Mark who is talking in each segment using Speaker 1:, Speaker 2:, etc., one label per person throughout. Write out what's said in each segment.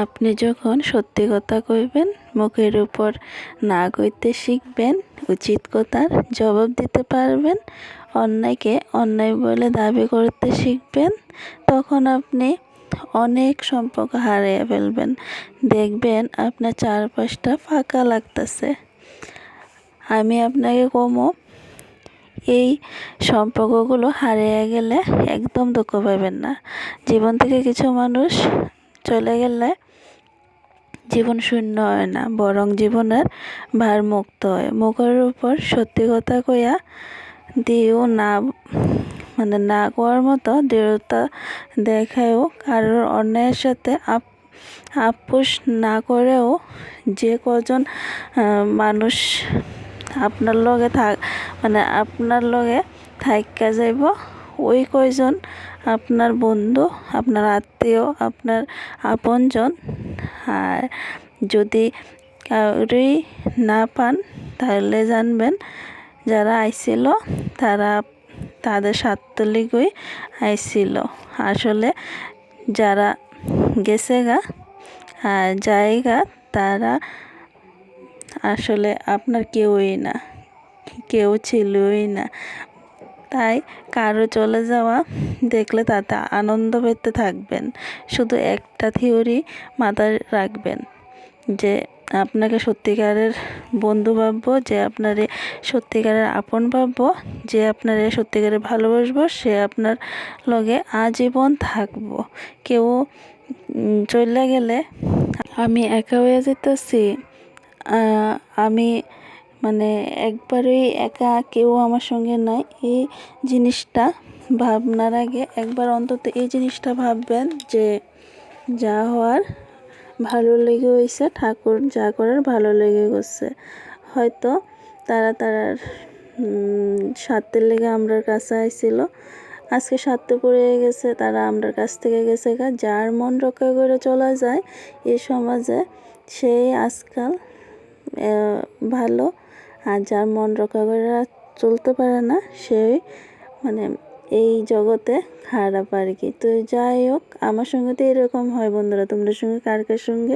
Speaker 1: আপনি যখন সত্যি কথা কইবেন, মুখের উপর না কইতে শিখবেন, উচিত কথার জবাব দিতে পারবেন, অন্যায়কে অন্যায় বলে দাবি করতে শিখবেন, তখন আপনি অনেক সম্পর্ক হারিয়ে ফেলবেন। দেখবেন আপনার চারপাশটা ফাঁকা লাগতেছে। আমি আপনাকে কমো, এই সম্পর্কগুলো হারিয়ে গেলে একদম দুঃখ পাবেন না। জীবন থেকে কিছু মানুষ চলে গেলে জীবন শূন্য হয় না, বরং জীবনের ভার মুক্ত হয়। মুখের উপর সত্যি কথা কইয়া দিও না, না কোয়ার মতো দৃঢ়তা দেখায়ও, কারোর অন্যায়ের সাথে আপোষ না করেও যে কজন মানুষ আপনার লগে আপনার লগে থাইকা যাইব, ওই কয়জন আপনার বন্ধু, আপনার আত্মীয়, আপনার আপনজন। আর যদি কাউরি না পান, তাহলে জানবেন যারা আইছিল তারা তাদের স্বার্থ লিগই আইছিল। আসলে যারা গেছে গা আর জায়গা, তারা আসলে আপনার কেউই না, কেউ ছিলই না। তাই কারো চলে যাওয়া দেখলে তাতে আনন্দ পেতে থাকবেন। শুধু একটা থিওরি মাথায় রাখবেন, যে আপনাকে সত্যিকারের বন্ধু ভাববো, যে আপনারে সত্যিকারের আপন ভাববো, যে আপনারে সত্যিকারের ভালোবাসবো, সে আপনার লগে আজীবন থাকবো। কেউ চলে গেলে আমি একা হয়ে যেতেছি, আমি একবারই একা, কেউ আমার সঙ্গে নাই, এই জিনিসটা ভাবনার আগে একবার অন্তত এই জিনিসটা ভাববেন, যে যা হওয়ার ভালো লেগে হয়েছে, ঠাকুর যা করার ভালো লেগে গেছে। হয়তো তারা তারার স্বার্থের লেগে আমরার কাছে আইছিল, আজকে স্বার্থে পড়ে গেছে, তারা আমরার কাছ থেকে গেছে গা। যার মন রক্ষা করে চলা যায় এই সমাজে, সেই আজকাল ভালো। আর যার মন রক্ষা করে চলতে পারে না, সেই এই জগতে খারাপ আর কি। তো যাই হোক, আমার সঙ্গে তো এরকম হয় বন্ধুরা, তোমাদের সঙ্গে কার কার সঙ্গে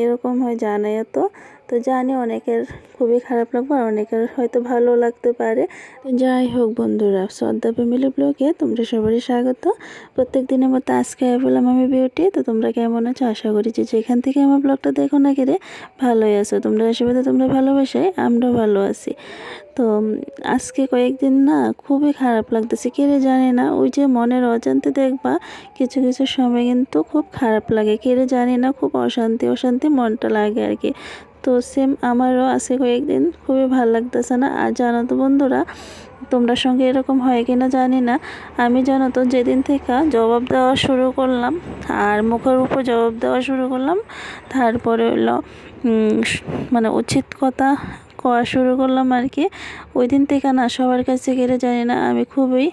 Speaker 1: এরকম হয় জানাইও তো। তো জানি অনেকের খুবই খারাপ লাগবে, আর অনেকের হয়তো ভালো লাগতে পারে। তো যাই হোক বন্ধুরা, শ্রদ্ধা ফ্যামিলি ব্লগে তোমরা সবারই স্বাগত। প্রত্যেক দিনের মতো আজকে বললাম আমি বিউটি। তো তোমরা কেমন আছো? আশা করি যে যেখান থেকে আমার ব্লগটা দেখো না কেড়ে ভালোই আছো। তোমরা আশীর্বাদে, তোমরা ভালোবাসায় আমরা ভালো আছি। তো আজকে কয়েকদিন না খুবই খারাপ লাগতেছে, কে রে জানি না। ওই যে মনের অজান্তে দেখবা কিছু কিছু সময় কিন্তু খুব খারাপ লাগে, কে রে জানি না, খুব অশান্তি অশান্তি মনটা লাগে আর কি। তো সেম আমারও আজকে কয়েকদিন খুবই ভালো লাগতেছে না। আর জানো তো বন্ধুরা, তোমরা সঙ্গে এরকম হয় কি না জানি না, আমি জানো তো যেদিন থেকে জবাব দেওয়া শুরু করলাম, আর মুখের উপর জবাব দেওয়া শুরু করলাম, তারপরে হলো উচিত কথা করা শুরু করলাম আর কি, ওই দিন থেকে না সবার কাছে গেলে জানি না আমি খুবই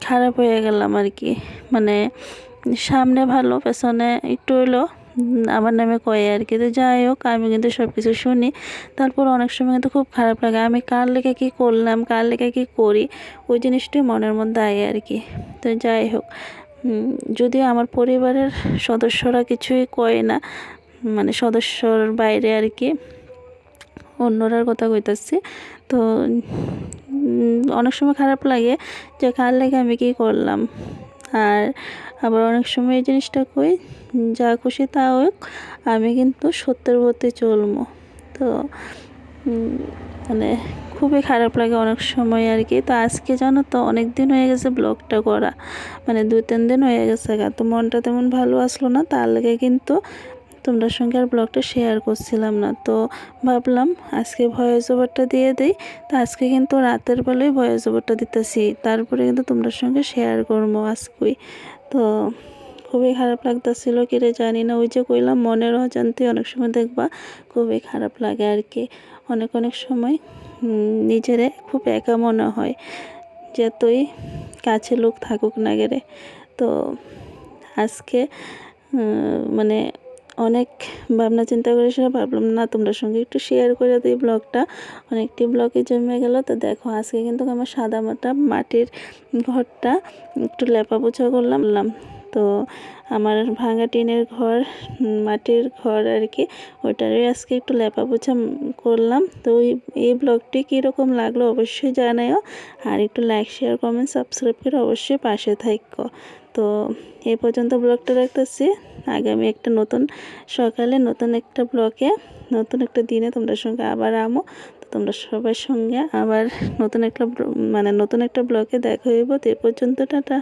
Speaker 1: খারাপ হয়ে গেলাম আর কি। সামনে ভালো, পেছনে একটু হইলো আমার নামে কয়ে আর কি। তো যাই হোক, আমি কিন্তু সব কিছু শুনি, তারপর অনেক সময় কিন্তু খুব খারাপ লাগে। আমি কার লেগে কী করলাম, কার লেগে কী করি, ওই জিনিসটি মনের মধ্যে আয় আর কি। তো যাই হোক, যদিও আমার পরিবারের সদস্যরা কিছুই কয় না, সদস্যর বাইরে আর কি, অন্যরার কথা কইতাছি। তো অনেক সময় খারাপ লাগে যে কার লেগে আমি কী করলাম। আর আবার অনেক সময় এই জিনিসটা কই, যা খুশি তা হোক, আমি কিন্তু সত্যের পথে চলবো। তো খুবই খারাপ লাগে অনেক সময় আর কি। তো আজকে জানো তো অনেক দিন হয়ে গেছে ব্লগটা করা, 2-3 দিন হয়ে গেছে গা। তো মনটা তেমন ভালো আসলো না, তার লেগে কিন্তু তোমরা সঙ্গে আর ব্লগটা শেয়ার করছিলাম না। তো ভাবলাম আজকে ভয়েস ওভারটা দিয়ে দিই। তো আজকে কিন্তু রাতের বেলায় ভয়েস ওভারটা দিতেছি, তারপরে কিন্তু তোমরা সঙ্গে শেয়ার করবো আজকেই। তো খুবই খারাপ লাগতেছিল, কিরে জানি না, ওই যে কইলাম মনের অজান্তে অনেক সময় দেখবা খুবই খারাপ লাগে আর কি। অনেক অনেক সময় নিজেরে খুব একা মনে হয়, যতই কাছে লোক থাকুক না গেলে। তো আজকে অনেক ভাবনা চিন্তা করে সেটা ভাবলাম না তোমরা সঙ্গে একটু শেয়ার করে দিই ব্লগটা। অনেকটি ব্লগে জমে গেল। তো দেখো আজকে কিন্তু আমার সাদা মাটির ঘরটা একটু লেপা পোছা করলাম। তো আমার ভাঙা টিনের ঘর, মাটির ঘর আর কি, ওইটারই আজকে একটু লেপা পোছা করলাম। তো এই ব্লগটি কীরকম লাগলো অবশ্যই জানাও, আর একটু লাইক শেয়ার কমেন্ট সাবস্ক্রাইব করে অবশ্যই পাশে থাকো। তো এই পর্যন্ত ব্লগটা রাখতেছি। আগামী একটা নতুন সকালে নতুন একটা ব্লগে নতুন একটা দিনে তোমরা সঙ্গে আবার আমো। তো তোমরা সবার সঙ্গে আবার নতুন একটা ব্লগে দেখা হইব। তো এ পর্যন্ত টাটা।